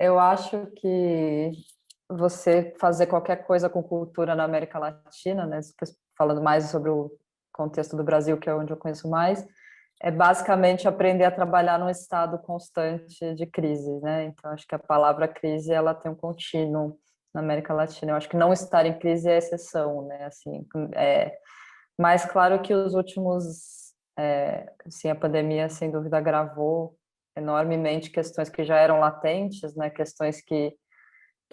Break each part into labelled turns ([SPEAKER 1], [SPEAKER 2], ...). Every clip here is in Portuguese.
[SPEAKER 1] eu acho que você fazer qualquer coisa com cultura na América Latina, né, falando mais sobre o contexto do Brasil, que é onde eu conheço mais, é basicamente aprender a trabalhar num estado constante de crise, né? Então, acho que a palavra crise, ela tem um contínuo na América Latina. Eu acho que não estar em crise é exceção, né? Assim, mas claro que os últimos, assim, a pandemia, sem dúvida, agravou enormemente questões que já eram latentes, né? Questões que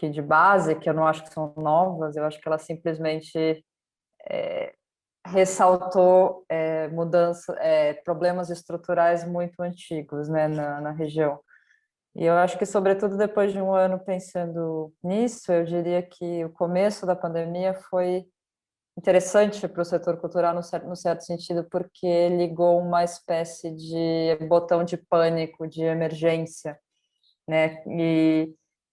[SPEAKER 1] de base, que eu não acho que são novas, eu acho que elas simplesmente ressaltou problemas estruturais muito antigos, né, na região. E eu acho que, sobretudo depois de um ano pensando nisso, eu diria que o começo da pandemia foi interessante para o setor cultural no certo sentido, porque ligou uma espécie de botão de pânico, de emergência, né?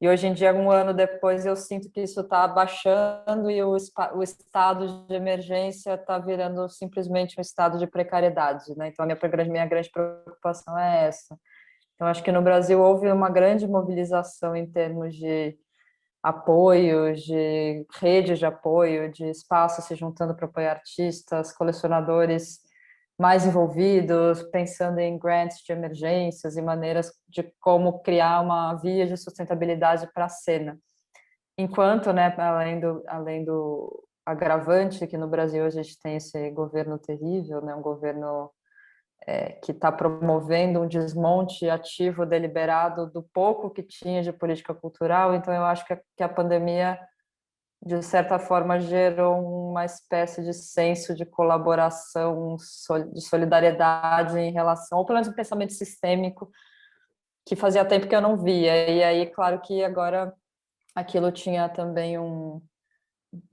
[SPEAKER 1] E hoje em dia, um ano depois, eu sinto que isso está abaixando e o estado de emergência está virando simplesmente um estado de precariedade, né? Então, minha grande preocupação é essa. Então, acho que no Brasil houve uma grande mobilização em termos de apoio, de redes de apoio, de espaços se juntando para apoiar artistas, colecionadores mais envolvidos, pensando em grants de emergências e maneiras de como criar uma via de sustentabilidade para a cena. Enquanto, né, além do agravante que no Brasil a gente tem esse governo terrível, né, um governo que está promovendo um desmonte ativo deliberado do pouco que tinha de política cultural. Então, eu acho que a pandemia, de certa forma, gerou uma espécie de senso de colaboração, de solidariedade em relação, ou pelo menos um pensamento sistêmico, que fazia tempo que eu não via. E aí, claro que agora aquilo tinha também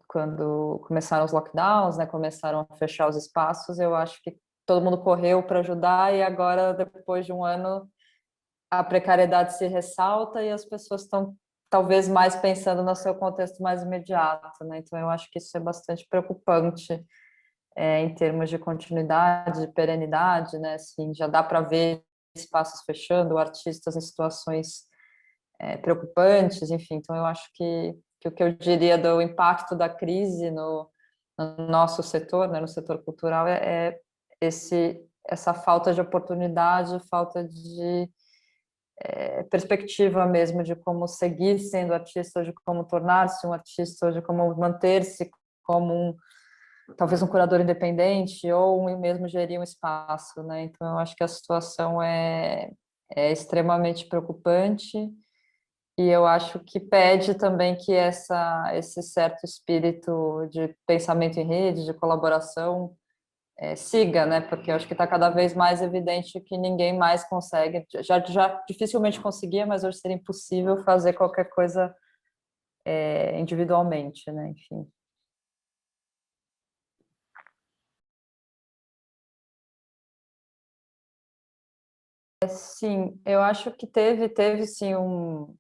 [SPEAKER 1] quando começaram os lockdowns, né, começaram a fechar os espaços, eu acho que todo mundo correu para ajudar e agora, depois de um ano, a precariedade se ressalta e as pessoas estão talvez mais pensando no seu contexto mais imediato, né? Então, eu acho que isso é bastante preocupante em termos de continuidade, de perenidade, né? Assim, já dá para ver espaços fechando, artistas em situações preocupantes, enfim. Então, eu acho que o que eu diria do impacto da crise no nosso setor, né, no setor cultural, é essa falta de oportunidade, falta de perspectiva mesmo de como seguir sendo artista, de como tornar-se um artista, de como manter-se como talvez um curador independente ou mesmo gerir um espaço, né? Então, eu acho que a situação é extremamente preocupante e eu acho que pede também que esse certo espírito de pensamento em rede, de colaboração, siga, né? Porque eu acho que está cada vez mais evidente que ninguém mais consegue, já dificilmente conseguia, mas hoje seria impossível fazer qualquer coisa individualmente, né? Enfim. Sim, eu acho que teve sim um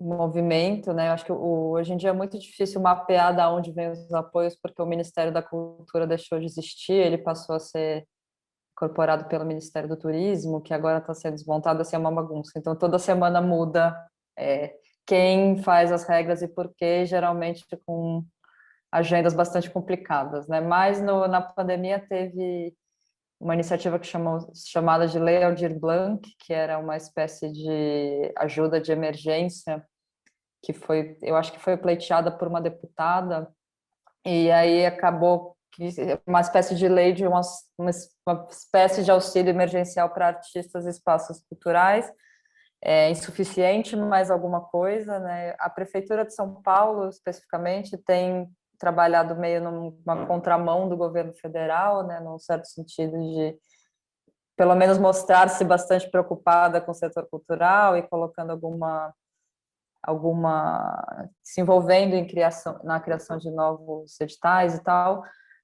[SPEAKER 1] movimento, né? Eu acho que hoje em dia é muito difícil mapear de onde vêm os apoios, porque o Ministério da Cultura deixou de existir, ele passou a ser incorporado pelo Ministério do Turismo, que agora está sendo desmontado, assim, é uma bagunça. Então, toda semana muda é, quem faz as regras e por quê, geralmente com agendas bastante complicadas, né? Mas na pandemia teve uma iniciativa chamada de Lei Aldir Blanc, que era uma espécie de ajuda de emergência, que foi, eu acho que foi pleiteada por uma deputada, e aí acabou que uma espécie de lei de uma espécie de auxílio emergencial para artistas e espaços culturais, insuficiente, mas alguma coisa, né? A Prefeitura de São Paulo, especificamente, tem trabalhado meio numa contramão do governo federal, né, num certo sentido de, pelo menos, mostrar-se bastante preocupada com o setor cultural e colocando se envolvendo na criação de novos editais e tal,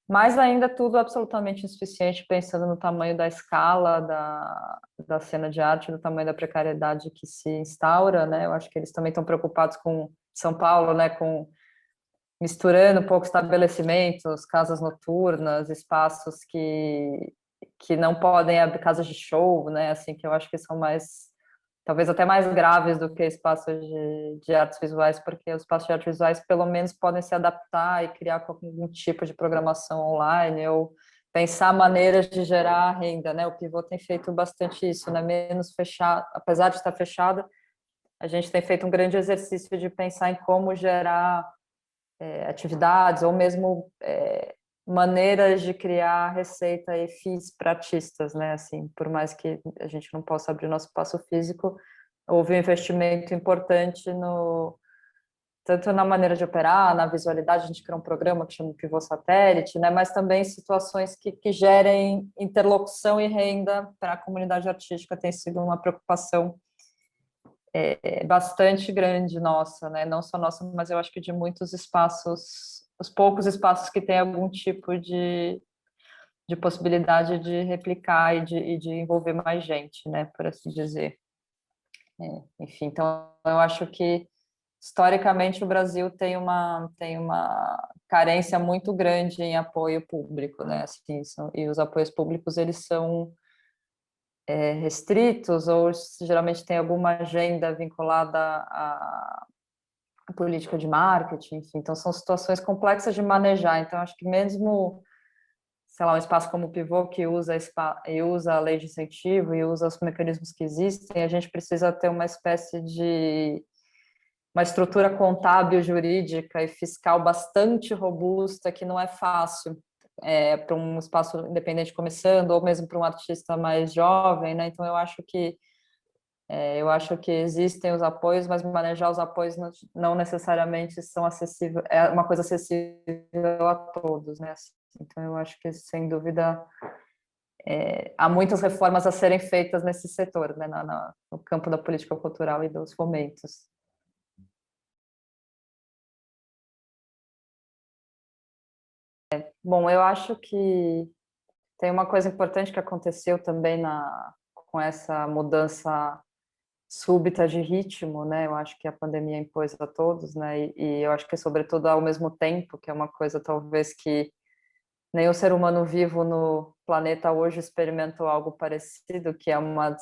[SPEAKER 1] mas ainda tudo absolutamente insuficiente, pensando no tamanho da escala da cena de arte, no tamanho da precariedade que se instaura, né? Eu acho que eles também estão preocupados com São Paulo, né? Com misturando um pouco estabelecimentos, casas noturnas, espaços que não podem abrir, casas de show, né? Assim, que eu acho que são mais talvez até mais graves do que espaços de artes visuais, porque os espaços de artes visuais, pelo menos, podem se adaptar e criar algum tipo de programação online, ou pensar maneiras de gerar renda, né? O Pivô tem feito bastante isso, né? Menos fechado, apesar de estar fechado, a gente tem feito um grande exercício de pensar em como gerar atividades, ou mesmo maneiras de criar receita e FIIs para artistas, né? Assim, por mais que a gente não possa abrir nosso espaço físico, houve um investimento importante no tanto na maneira de operar, na visualidade, a gente criou um programa que chama Pivô Satélite, né? Mas também situações que gerem interlocução e renda para a comunidade artística tem sido uma preocupação bastante grande nossa, né? Não só nossa, mas eu acho que de muitos espaços, os poucos espaços que têm algum tipo de possibilidade de replicar e de envolver mais gente, né? Por assim dizer. Enfim, então eu acho que historicamente o Brasil tem uma carência muito grande em apoio público, né? Assim, e os apoios públicos eles são restritos ou geralmente tem alguma agenda vinculada à política de marketing, enfim, então são situações complexas de manejar. Então acho que mesmo, sei lá, um espaço como o Pivô que usa a lei de incentivo e usa os mecanismos que existem, a gente precisa ter uma espécie de uma estrutura contábil, jurídica e fiscal bastante robusta, que não é fácil para um espaço independente começando, ou mesmo para um artista mais jovem, né? Então eu acho que existem os apoios, mas manejar os apoios não necessariamente são acessíveis, é uma coisa acessível a todos, né? Então eu acho que sem dúvida há muitas reformas a serem feitas nesse setor, né? No campo da política cultural e dos fomentos. Bom, eu acho que tem uma coisa importante que aconteceu também com essa mudança súbita de ritmo, né? Eu acho que a pandemia impôs a todos, né? E eu acho que, sobretudo, ao mesmo tempo, que é uma coisa talvez que nem o ser humano vivo no planeta hoje experimentou algo parecido, que é uma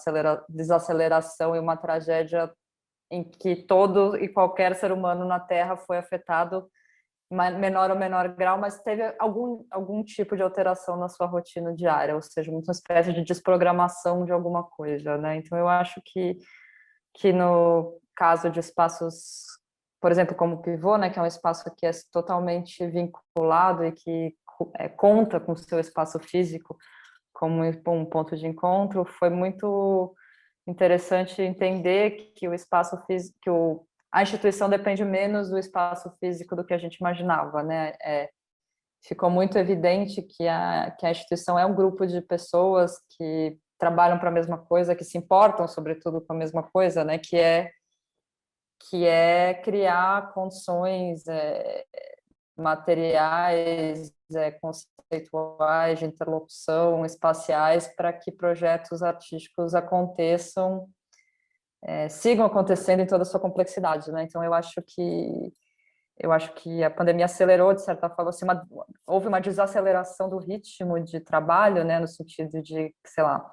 [SPEAKER 1] desaceleração e uma tragédia em que todo e qualquer ser humano na Terra foi afetado menor ou menor grau, mas teve algum tipo de alteração na sua rotina diária, ou seja, uma espécie de desprogramação de alguma coisa, né? Então, eu acho que no caso de espaços, por exemplo, como o Pivô, né, que é um espaço que é totalmente vinculado e que conta com o seu espaço físico como um ponto de encontro, foi muito interessante entender que o espaço físico, a instituição depende menos do espaço físico do que a gente imaginava, né? Ficou muito evidente que a instituição é um grupo de pessoas que trabalham para a mesma coisa, que se importam, sobretudo, com a mesma coisa, né? Que é criar condições materiais, conceituais, de interlocução, espaciais, para que projetos artísticos aconteçam, sigam acontecendo em toda a sua complexidade, né? Então, eu acho que a pandemia acelerou, de certa forma, assim, houve uma desaceleração do ritmo de trabalho, né, no sentido de, sei lá,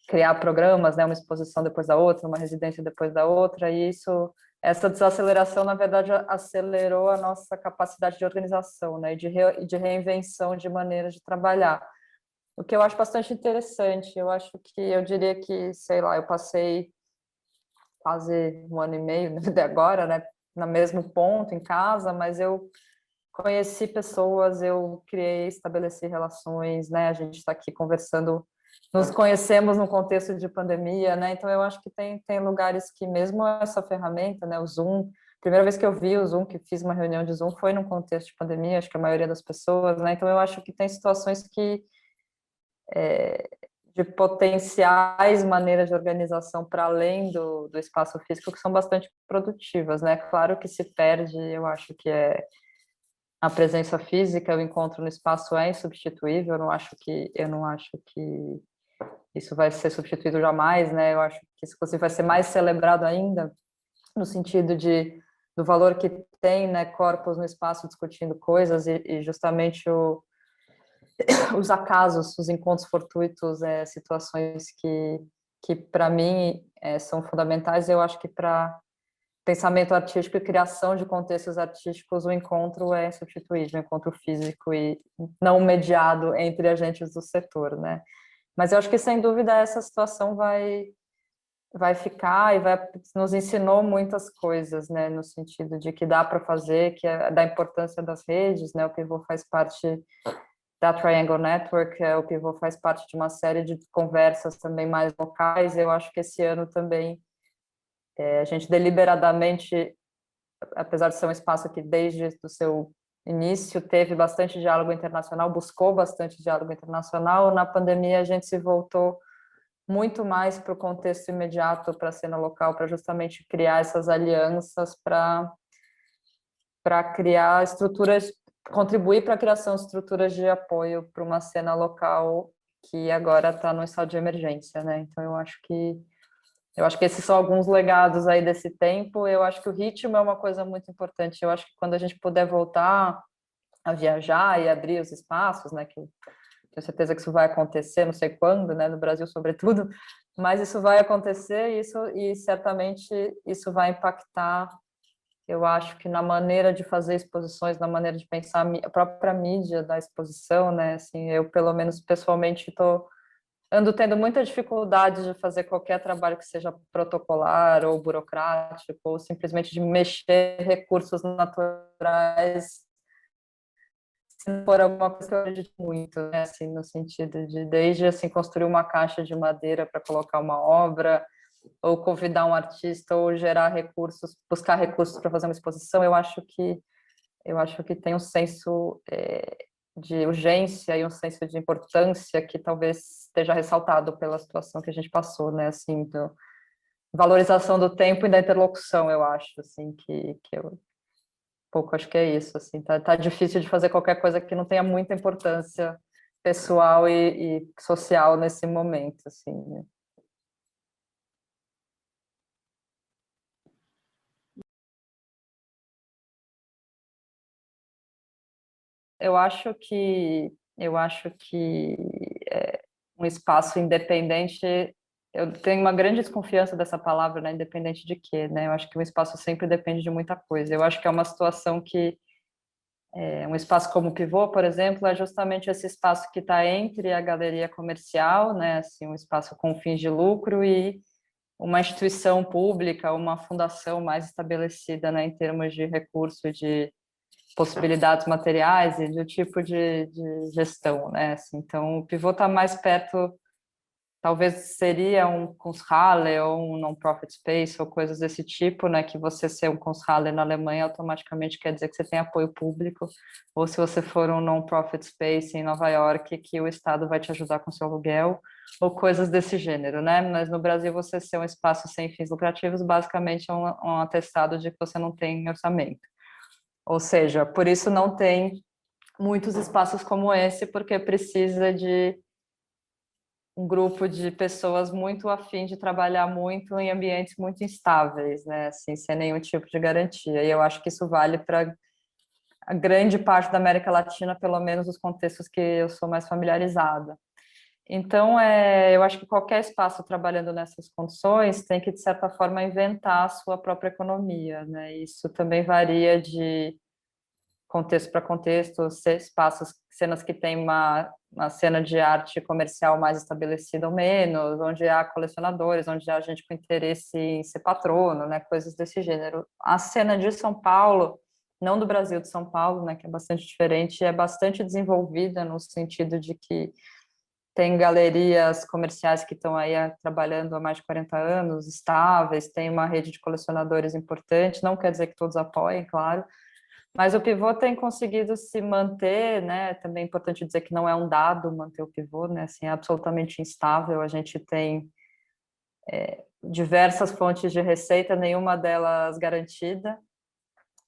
[SPEAKER 1] criar programas, né, uma exposição depois da outra, uma residência depois da outra, e essa desaceleração, na verdade, acelerou a nossa capacidade de organização, né, e de reinvenção de maneiras de trabalhar. O que eu acho bastante interessante, eu diria que, sei lá, eu passei quase um ano e meio, né, de agora, né, no mesmo ponto em casa, mas eu conheci pessoas, eu criei, estabeleci relações, né? A gente está aqui conversando, nos conhecemos no contexto de pandemia, né? Então eu acho que tem lugares que mesmo essa ferramenta, né, o Zoom, primeira vez que eu vi o Zoom, que fiz uma reunião de Zoom, foi num contexto de pandemia, acho que a maioria das pessoas, né? Então eu acho que tem situações de potenciais maneiras de organização para além do espaço físico que são bastante produtivas, né? Claro que se perde, eu acho que a presença física, o encontro no espaço é insubstituível, eu não acho que isso vai ser substituído jamais, né? Eu acho que isso inclusive vai ser mais celebrado ainda, no sentido do valor que tem, né, corpos no espaço discutindo coisas e justamente os acasos, os encontros fortuitos, situações que para mim são fundamentais. Eu acho que para pensamento artístico e criação de contextos artísticos, o encontro é insubstituível, o encontro físico e não mediado entre agentes do setor, né? Mas eu acho que, sem dúvida, essa situação vai ficar e nos ensinou muitas coisas, né? No sentido de que dá para fazer, da importância das redes, né? O Pivot faz parte da Triangle Network, o Pivot faz parte de uma série de conversas também mais locais. Eu acho que esse ano também a gente deliberadamente, apesar de ser um espaço que desde o seu início teve bastante diálogo internacional, buscou bastante diálogo internacional, na pandemia a gente se voltou muito mais para o contexto imediato, para a cena local, para justamente criar essas alianças, para criar estruturas, contribuir para a criação de estruturas de apoio para uma cena local que agora está no estado de emergência, né? Então eu acho que esses são alguns legados aí desse tempo. Eu acho que o ritmo é uma coisa muito importante. Eu acho que quando a gente puder voltar a viajar e abrir os espaços, né, que eu tenho certeza que isso vai acontecer, não sei quando, né, no Brasil sobretudo, mas isso vai acontecer e certamente isso vai impactar, eu acho que na maneira de fazer exposições, na maneira de pensar a própria mídia da exposição, né, assim, eu pelo menos pessoalmente ando tendo muita dificuldade de fazer qualquer trabalho que seja protocolar ou burocrático, ou simplesmente de mexer recursos naturais, se não for alguma coisa que eu acredito muito, né? Assim, no sentido de, desde assim, construir uma caixa de madeira para colocar uma obra, ou convidar um artista, ou gerar recursos, buscar recursos para fazer uma exposição, eu acho que tem um senso de urgência e um senso de importância que talvez esteja ressaltado pela situação que a gente passou, né? Assim, então, valorização do tempo e da interlocução, eu acho, assim, que eu pouco acho que é isso, assim, tá difícil de fazer qualquer coisa que não tenha muita importância pessoal e social nesse momento, assim, né? Eu acho que um espaço independente, eu tenho uma grande desconfiança dessa palavra, né, independente de quê, né? Eu acho que um espaço sempre depende de muita coisa. Eu acho que é uma situação que um espaço como o Pivô, por exemplo, é justamente esse espaço que está entre a galeria comercial, né, assim, um espaço com fins de lucro e uma instituição pública, uma fundação mais estabelecida, né, em termos de recurso, de possibilidades materiais e do tipo de gestão, né? Assim, então, o Pivô está mais perto, talvez seria um Kunsthalle ou um non-profit space ou coisas desse tipo, né? Que você ser um Kunsthalle na Alemanha automaticamente quer dizer que você tem apoio público, ou se você for um non-profit space em Nova York, que o Estado vai te ajudar com seu aluguel, ou coisas desse gênero, né? Mas no Brasil, você ser um espaço sem fins lucrativos, basicamente é um atestado de que você não tem orçamento. Ou seja, por isso não tem muitos espaços como esse, porque precisa de um grupo de pessoas muito afim de trabalhar muito em ambientes muito instáveis, né? Assim, sem nenhum tipo de garantia. E eu acho que isso vale para a grande parte da América Latina, pelo menos os contextos que eu sou mais familiarizada. Então, eu acho que qualquer espaço trabalhando nessas condições tem que, de certa forma, inventar a sua própria economia, né? Isso também varia de contexto para contexto, espaços, cenas que têm uma cena de arte comercial mais estabelecida ou menos, onde há colecionadores, onde há gente com interesse em ser patrono, né, coisas desse gênero. A cena de São Paulo, não do Brasil, de São Paulo, né, que é bastante diferente, é bastante desenvolvida no sentido de que tem galerias comerciais que estão aí trabalhando há mais de 40 anos, estáveis, tem uma rede de colecionadores importante, não quer dizer que todos apoiem, claro, mas o pivô tem conseguido se manter, né? Também é importante dizer que não é um dado manter o pivô, né? Assim, é absolutamente instável. A gente tem diversas fontes de receita, nenhuma delas garantida.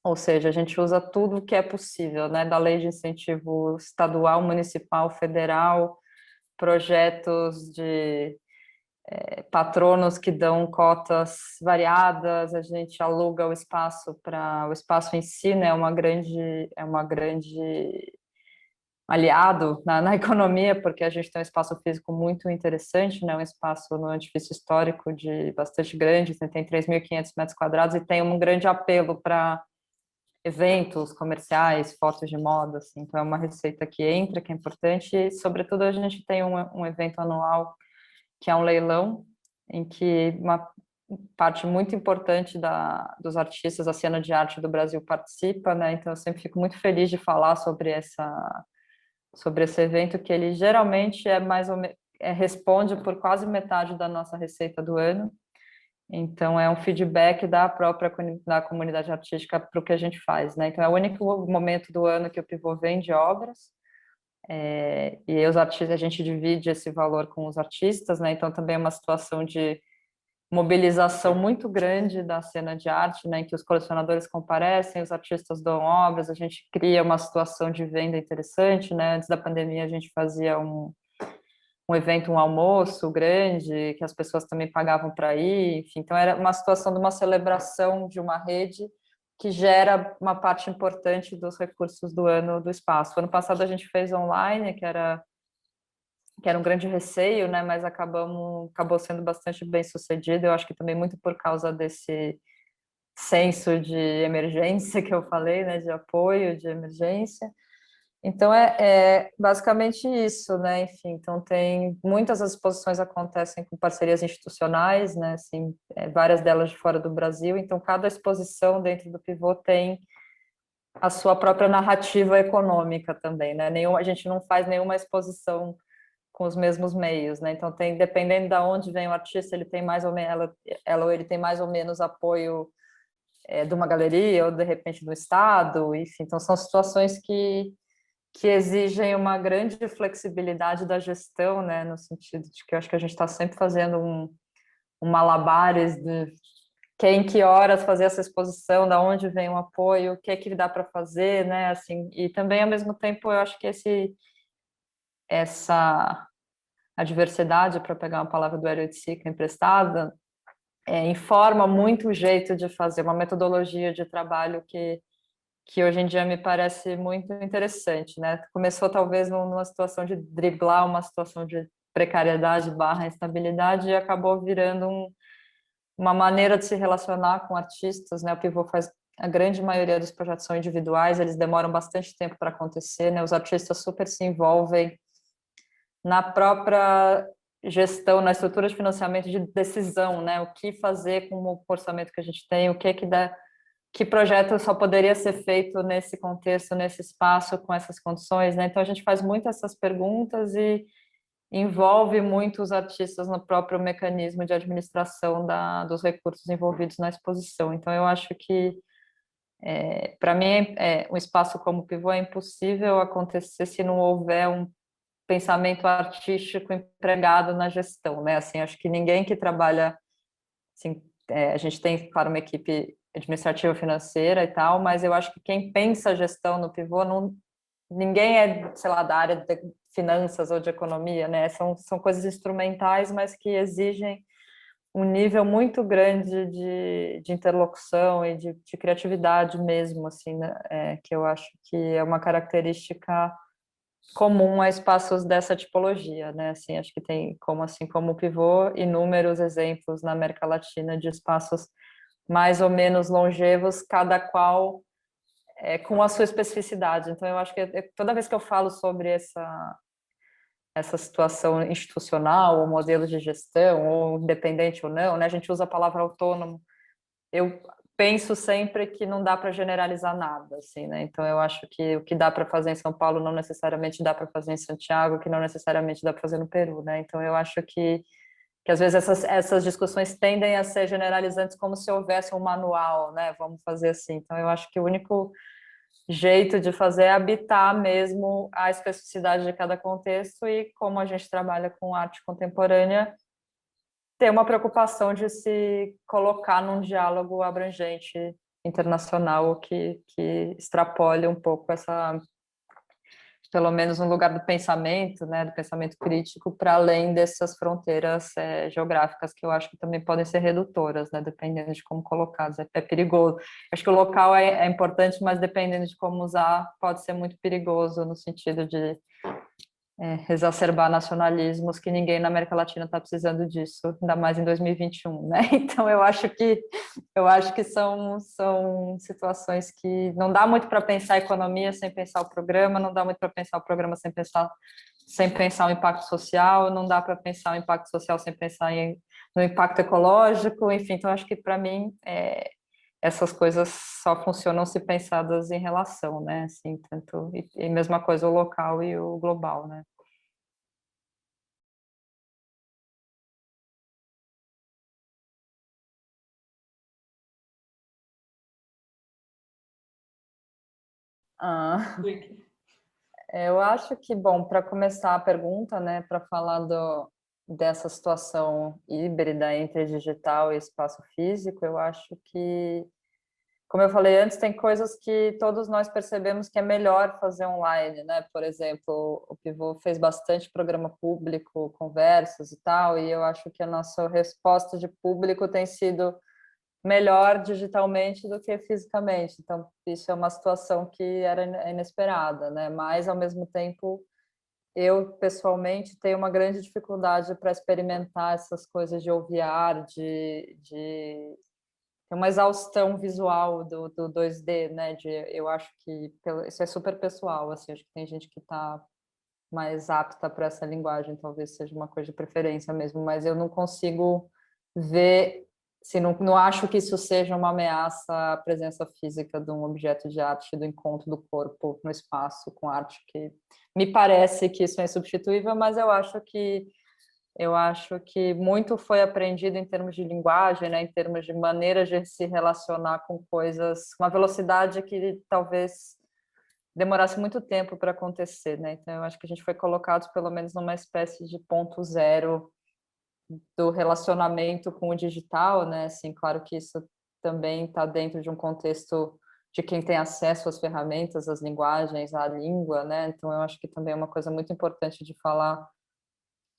[SPEAKER 1] Ou seja, a gente usa tudo que é possível, né? Da lei de incentivo estadual, municipal, federal, projetos de patronos que dão cotas variadas, a gente aluga o espaço para o espaço em si, né? É uma grande aliado na economia, porque a gente tem um espaço físico muito interessante, né? Um espaço no edifício histórico de bastante grande, tem 3.500 metros quadrados e tem um grande apelo para eventos comerciais, fotos de moda, assim. Então é uma receita que entra, que é importante, e sobretudo a gente tem um evento anual que é um leilão, em que uma parte muito importante dos artistas da cena de arte do Brasil participa, né? Então eu sempre fico muito feliz de falar sobre esse evento, que ele geralmente é mais ou menos responde por quase metade da nossa receita do ano. Então, é um feedback da própria da comunidade artística para o que a gente faz, né? Então, é o único momento do ano que o Pivô vende obras, e aí os artistas, a gente divide esse valor com os artistas, né? Então, também é uma situação de mobilização muito grande da cena de arte, né? Em que os colecionadores comparecem, os artistas dão obras, a gente cria uma situação de venda interessante, né? Antes da pandemia, a gente fazia um evento, um almoço grande, que as pessoas também pagavam para ir, enfim. Então, era uma situação de uma celebração de uma rede que gera uma parte importante dos recursos do ano do espaço. Ano passado a gente fez online, que era um grande receio, né? Mas acabou sendo bastante bem sucedido. Eu acho que também muito por causa desse senso de emergência que eu falei, né? De apoio, de emergência. Então é basicamente isso, né? Enfim, então tem muitas das exposições acontecem com parcerias institucionais, né? Assim, várias delas de fora do Brasil. Então cada exposição dentro do Pivô tem a sua própria narrativa econômica também, né? A gente não faz nenhuma exposição com os mesmos meios, né? Então tem, dependendo de onde vem o artista, ele tem mais ou menos ela ou ele tem mais ou menos apoio de uma galeria ou de repente do Estado, enfim. Então são situações que exigem uma grande flexibilidade da gestão, né, no sentido de que eu acho que a gente está sempre fazendo um malabares de quem, que horas fazer essa exposição, da onde vem o apoio, o que é que dá para fazer, né, assim, e também, ao mesmo tempo, eu acho que essa a diversidade, para pegar uma palavra do Hélio Sica emprestada, informa muito o jeito de fazer, uma metodologia de trabalho que hoje em dia me parece muito interessante, né? Começou talvez numa situação de driblar uma situação de precariedade barra instabilidade e acabou virando uma maneira de se relacionar com artistas, né? O Pivô faz a grande maioria dos projetos são individuais, eles demoram bastante tempo para acontecer, né? Os artistas super se envolvem na própria gestão, na estrutura de financiamento de decisão, né? O que fazer com o orçamento que a gente tem, o que é que dá, que projeto só poderia ser feito nesse contexto, nesse espaço, com essas condições, né? Então a gente faz muito essas perguntas e envolve muito os artistas no próprio mecanismo de administração dos recursos envolvidos na exposição. Então eu acho que para mim um espaço como o Pivô é impossível acontecer se não houver um pensamento artístico empregado na gestão, né? Assim, acho que ninguém que trabalha, assim, a gente tem, claro, uma equipe administrativa financeira e tal, mas eu acho que quem pensa a gestão no Pivô, ninguém é, sei lá, da área de finanças ou de economia, né? São coisas instrumentais, mas que exigem um nível muito grande de interlocução e de criatividade mesmo, assim, né? Que eu acho que é uma característica comum a espaços dessa tipologia, né? Assim, acho que tem, assim como o Pivô, inúmeros exemplos na América Latina de espaços mais ou menos longevos, cada qual com a sua especificidade. Então, eu acho que toda vez que eu falo sobre essa situação institucional, ou modelo de gestão, ou independente ou não, né? A gente usa a palavra autônomo. Eu penso sempre que não dá para generalizar nada, assim, né? Então eu acho que o que dá para fazer em São Paulo não necessariamente dá para fazer em Santiago, que não necessariamente dá para fazer no Peru, né? Então eu acho que às vezes essas discussões tendem a ser generalizantes como se houvesse um manual, né? Vamos fazer assim. Então eu acho que o único jeito de fazer é habitar mesmo a especificidade de cada contexto e como a gente trabalha com arte contemporânea, ter uma preocupação de se colocar num diálogo abrangente internacional que extrapole um pouco pelo menos um lugar do pensamento, né, do pensamento crítico, para além dessas fronteiras geográficas, que eu acho que também podem ser redutoras, né, dependendo de como colocadas. É perigoso. Acho que o local é importante, mas dependendo de como usar, pode ser muito perigoso no sentido de exacerbar nacionalismos, que ninguém na América Latina está precisando disso, ainda mais em 2021, né? Então eu acho que são situações que não dá muito para pensar a economia sem pensar o programa, não dá muito para pensar o programa sem pensar o impacto social, não dá para pensar o impacto social sem pensar no impacto ecológico, enfim, então acho que para mim essas coisas só funcionam se pensadas em relação, né? Assim, tanto e mesma coisa o local e o global, né? Ah, eu acho que, bom, para começar a pergunta, né, para falar dessa situação híbrida entre digital e espaço físico, eu acho que, como eu falei antes, tem coisas que todos nós percebemos que é melhor fazer online, né? Por exemplo, o Pivô fez bastante programa público, conversas e tal, e eu acho que a nossa resposta de público tem sido melhor digitalmente do que fisicamente. Então, isso é uma situação que era inesperada, né? Mas, ao mesmo tempo, eu, pessoalmente, tenho uma grande dificuldade para experimentar essas coisas de OVR, de tem uma exaustão visual do 2D, né? Eu acho que isso é super pessoal, assim, acho que tem gente que está mais apta para essa linguagem, talvez seja uma coisa de preferência mesmo, mas eu não consigo ver, se não acho que isso seja uma ameaça à presença física de um objeto de arte, do encontro do corpo no espaço com arte, que me parece que isso é insubstituível, mas eu acho que muito foi aprendido em termos de linguagem, né, em termos de maneiras de se relacionar com coisas, uma velocidade que talvez demorasse muito tempo para acontecer, né? Então, eu acho que a gente foi colocado pelo menos numa espécie de ponto zero do relacionamento com o digital, né? Assim, claro que isso também está dentro de um contexto de quem tem acesso às ferramentas, às linguagens, à língua, né? Então, eu acho que também é uma coisa muito importante de falar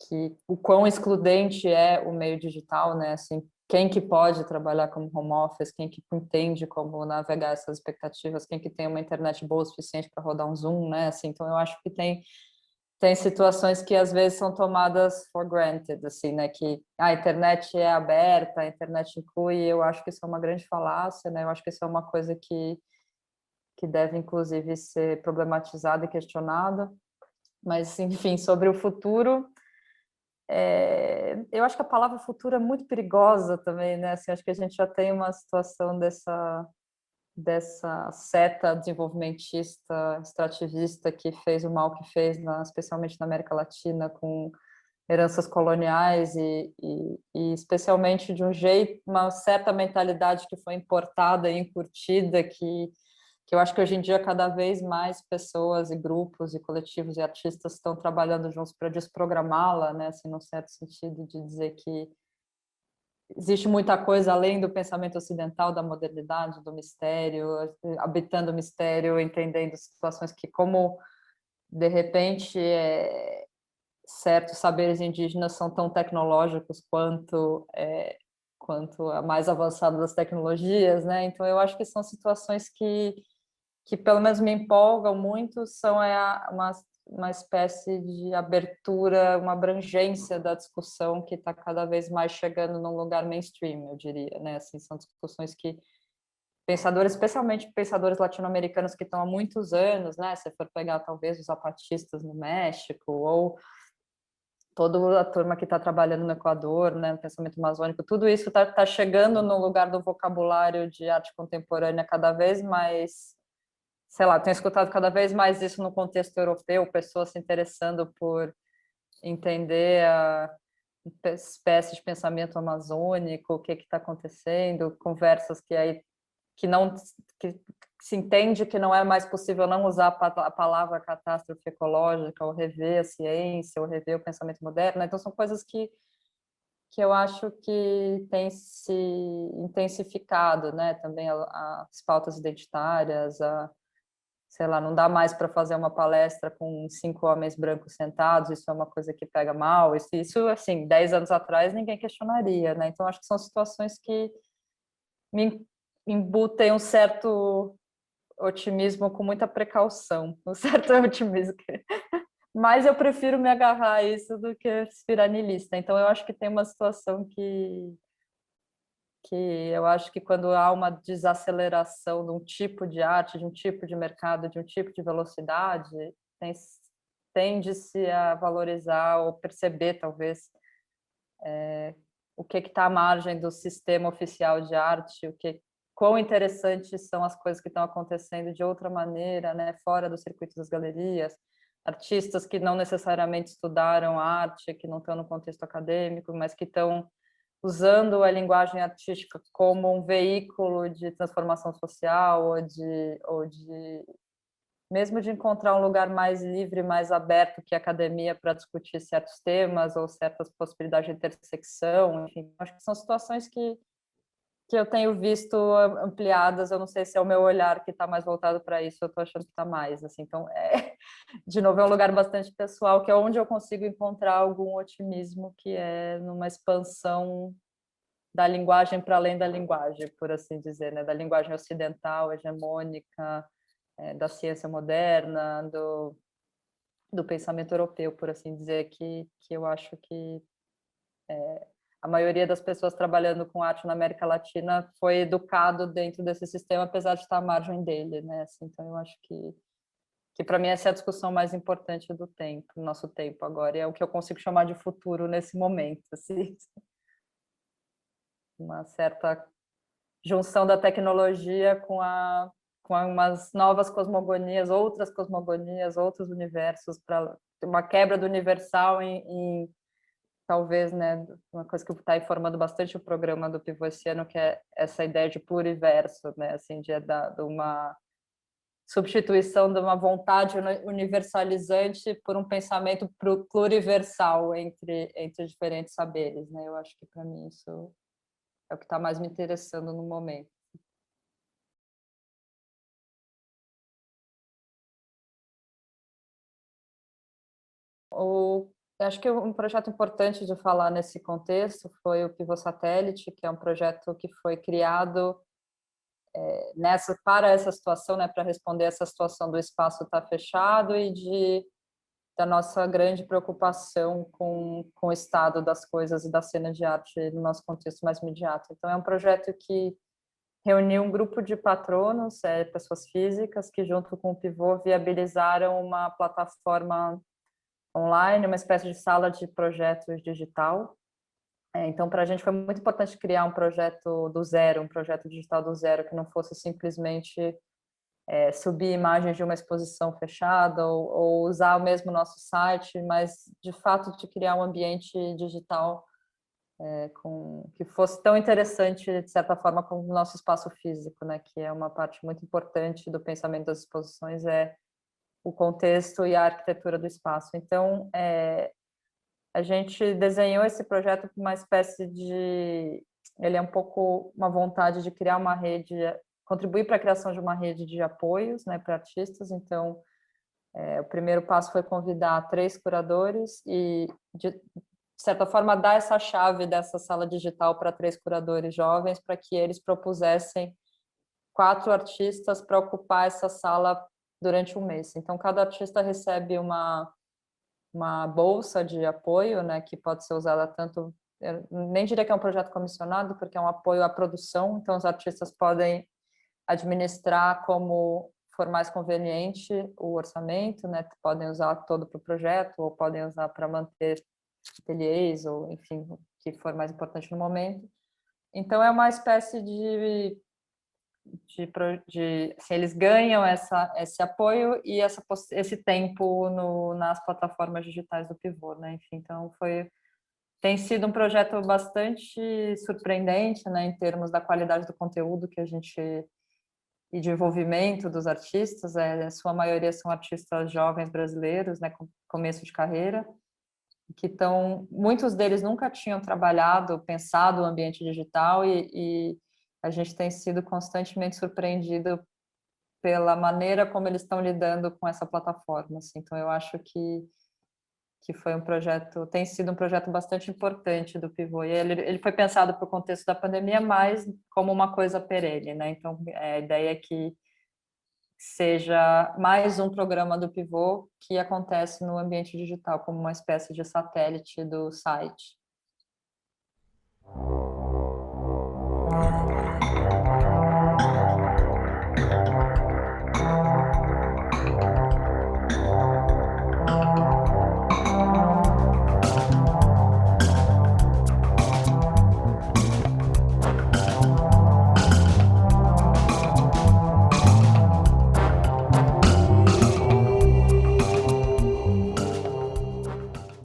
[SPEAKER 1] que o quão excludente é o meio digital, né? Assim, quem que pode trabalhar como home office, quem que entende como navegar essas expectativas, quem que tem uma internet boa o suficiente para rodar um Zoom, né? Assim, então eu acho que tem situações que às vezes são tomadas for granted, assim, né? Que a internet é aberta, a internet inclui, e eu acho que isso é uma grande falácia, né? Eu acho que isso é uma coisa que deve inclusive ser problematizada e questionada. Mas, enfim, sobre o futuro, eu acho que a palavra futuro é muito perigosa também, né? Assim, acho que a gente já tem uma situação dessa seta desenvolvimentista, extrativista que fez o mal que fez, especialmente na América Latina, com heranças coloniais e especialmente de um jeito, uma certa mentalidade que foi importada e encurtida, que eu acho que hoje em dia cada vez mais pessoas e grupos e coletivos e artistas estão trabalhando juntos para desprogramá-la, né, assim, num certo sentido de dizer que existe muita coisa além do pensamento ocidental, da modernidade, do mistério, habitando o mistério, entendendo situações que, como de repente certos saberes indígenas são tão tecnológicos quanto a mais avançada das tecnologias, né? Então eu acho que são situações que pelo menos me empolgam muito, são uma espécie de abertura, uma abrangência da discussão que está cada vez mais chegando num lugar mainstream, eu diria, né? Assim, são discussões que pensadores, especialmente pensadores latino-americanos que estão há muitos anos, né? Se for pegar talvez os zapatistas no México ou toda a turma que está trabalhando no Equador, né, no pensamento amazônico, tudo isso está chegando no lugar do vocabulário de arte contemporânea cada vez mais, sei lá, tenho escutado cada vez mais isso no contexto europeu, pessoas se interessando por entender a espécie de pensamento amazônico, o que está acontecendo, conversas que não que se entende que não é mais possível não usar a palavra catástrofe ecológica, ou rever a ciência, ou rever o pensamento moderno, né? Então são coisas que eu acho que têm se intensificado, né? Também as pautas identitárias, sei lá, não dá mais para fazer uma palestra com 5 homens brancos sentados, isso é uma coisa que pega mal, isso assim, 10 anos atrás ninguém questionaria, né? Então, acho que são situações que me embutem um certo otimismo com muita precaução, um certo otimismo. Mas eu prefiro me agarrar a isso do que virar niilista. Então, eu acho que tem uma situação que eu acho que quando há uma desaceleração de um tipo de arte, de um tipo de mercado, de um tipo de velocidade, tende-se a valorizar ou perceber, talvez, o que está à margem do sistema oficial de arte, quão interessantes são as coisas que estão acontecendo de outra maneira, né, fora do circuito das galerias, artistas que não necessariamente estudaram arte, que não estão no contexto acadêmico, mas que estão usando a linguagem artística como um veículo de transformação social ou de mesmo de encontrar um lugar mais livre, mais aberto que a academia para discutir certos temas ou certas possibilidades de intersecção, enfim, acho que são situações que eu tenho visto ampliadas, eu não sei se é o meu olhar que está mais voltado para isso, eu estou achando que está mais, assim, então, de novo, é um lugar bastante pessoal, que é onde eu consigo encontrar algum otimismo, que é numa expansão da linguagem para além da linguagem, por assim dizer, né? Da linguagem ocidental, hegemônica, da ciência moderna, do pensamento europeu, por assim dizer, que eu acho que a maioria das pessoas trabalhando com arte na América Latina foi educado dentro desse sistema, apesar de estar à margem dele, né? Assim, então, eu acho que para mim essa é a discussão mais importante do tempo, do nosso tempo agora, e é o que eu consigo chamar de futuro nesse momento, assim. Uma certa junção da tecnologia com umas novas cosmogonias, outros universos, para uma quebra do universal em talvez, né, uma coisa que está informando bastante o programa do Pivô esse ano, que é essa ideia de pluriverso, né, assim, de uma substituição de uma vontade universalizante por um pensamento pluriversal entre diferentes saberes, né? Eu acho que para mim isso é o que está mais me interessando no momento. Acho que um projeto importante de falar nesse contexto foi o Pivô Satélite, que é um projeto que foi criado para essa situação, né, para responder essa situação do espaço estar fechado e da nossa grande preocupação com o estado das coisas e da cena de arte no nosso contexto mais imediato. Então, é um projeto que reuniu um grupo de patronos, pessoas físicas, que junto com o Pivô viabilizaram uma plataforma online, uma espécie de sala de projetos digital. Então, para a gente foi muito importante criar um projeto do zero, um projeto digital do zero, que não fosse simplesmente subir imagens de uma exposição fechada ou usar o mesmo nosso site, mas, de fato, de criar um ambiente digital que fosse tão interessante, de certa forma, como o nosso espaço físico, né? Que é uma parte muito importante do pensamento das exposições, o contexto e a arquitetura do espaço. Então, a gente desenhou esse projeto com uma espécie de... Ele é um pouco uma vontade de criar uma rede, contribuir para a criação de uma rede de apoios, né, para artistas. Então, o primeiro passo foi convidar 3 curadores e, de certa forma, dar essa chave dessa sala digital para 3 curadores jovens, para que eles propusessem 4 artistas para ocupar essa sala durante um mês. Então, cada artista recebe uma bolsa de apoio, né, que pode ser usada tanto, eu nem diria que é um projeto comissionado, porque é um apoio à produção, então os artistas podem administrar como for mais conveniente o orçamento, né, podem usar todo para o projeto, ou podem usar para manter ateliês, ou enfim, o que for mais importante no momento. Então é uma espécie assim, eles ganham esse apoio e esse tempo nas plataformas digitais do Pivô, né? Enfim, então tem sido um projeto bastante surpreendente, né, em termos da qualidade do conteúdo que a gente e de envolvimento dos artistas. A sua maioria são artistas jovens brasileiros, né, com começo de carreira, muitos deles nunca tinham trabalhado, pensado o ambiente digital e a gente tem sido constantemente surpreendido pela maneira como eles estão lidando com essa plataforma, assim. Então, eu acho que foi um projeto, tem sido um projeto bastante importante do Pivô. E ele foi pensado para o contexto da pandemia, mas como uma coisa perene, né? Então, a ideia é que seja mais um programa do Pivô que acontece no ambiente digital, como uma espécie de satélite do site.